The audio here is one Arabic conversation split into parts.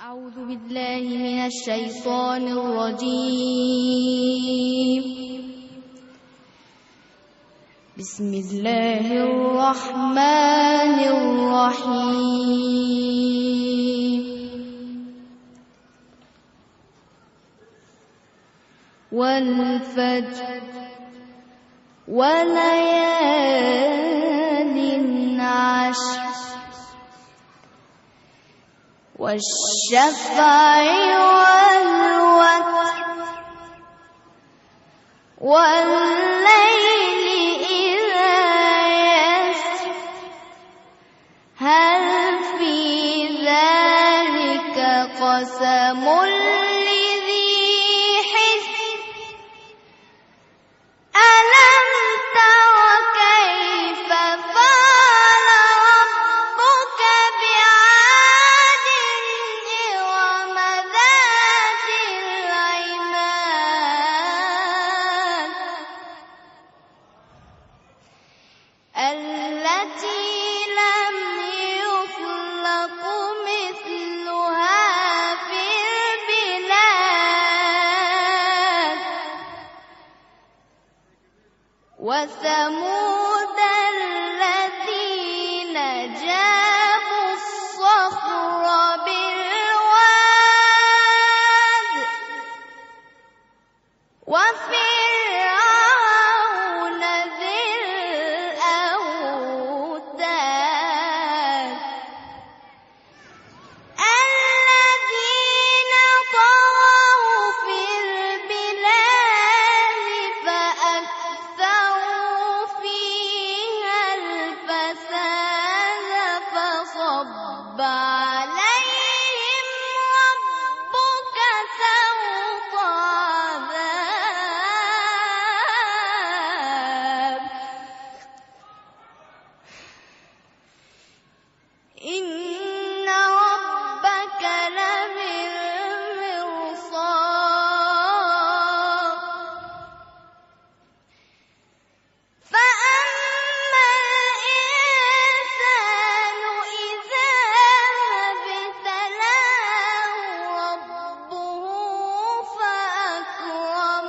أعوذ بالله من الشيطان الرجيم. بسم الله الرحمن الرحيم. والفجر وليال عشر والشفع والوتر والليل إذا يسر هل في ذلك قسم لذي حجر ألم تر كيف فعل ربك بعاد إرم ذات العماد التي لم يخلق مثلها في البلاد وثمود الذين جابوا الصخر بالواد وفرعون ذي الأوتاد الذين طغوا في البلاد فأكثروا فيها الفساد فصب عليهم ربك سوط عذاب إن ربك لبالمرصاد فأما الإنسان إذا ما ابتلاه ربه فأكرمه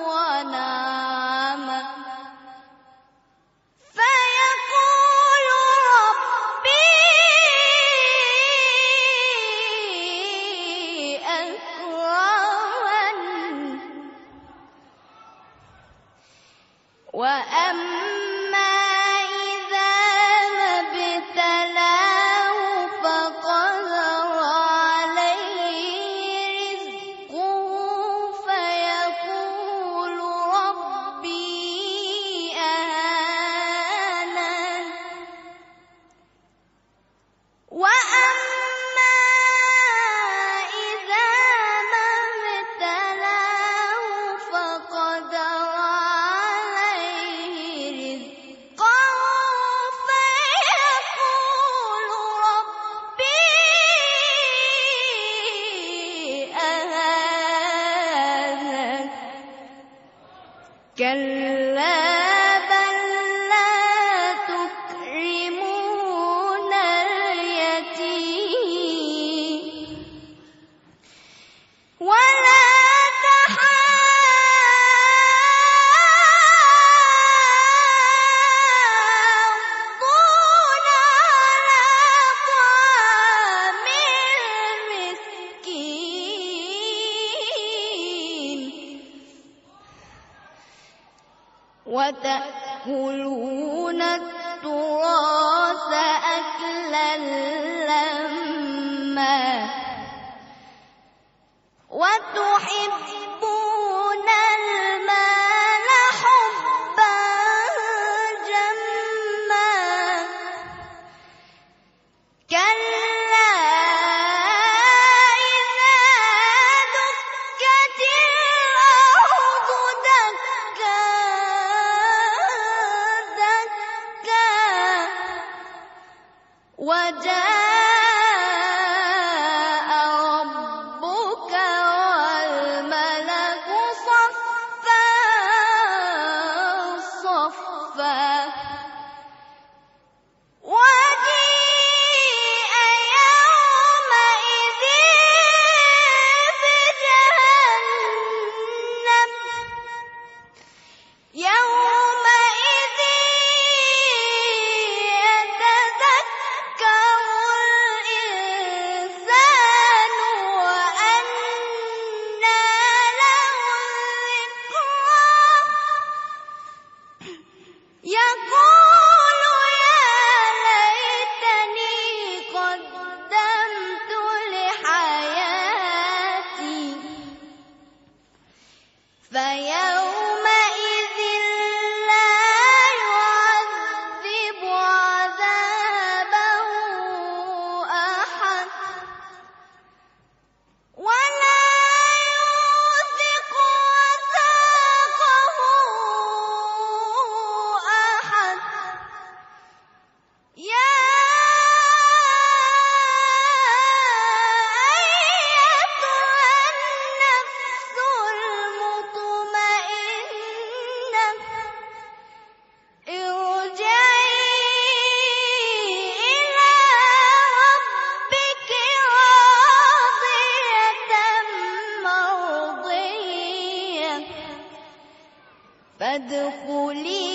ونعمه فيقول ربي أكرمن وأما إذا ما ابتلاه فقدر عليه رزقه فيقول ربي أهانن وأما إذا ما ابتلاه فقدر عليه رزقه فيقول ربي أهانن كلا بل لا تكرمون اليتيم ولا تحاضون على طعام المسكين وتأكلون التراث أكلا لما وتحبون المال حبا جما كلا إذا دكت الأرض دكا دكا وجاء فادخلي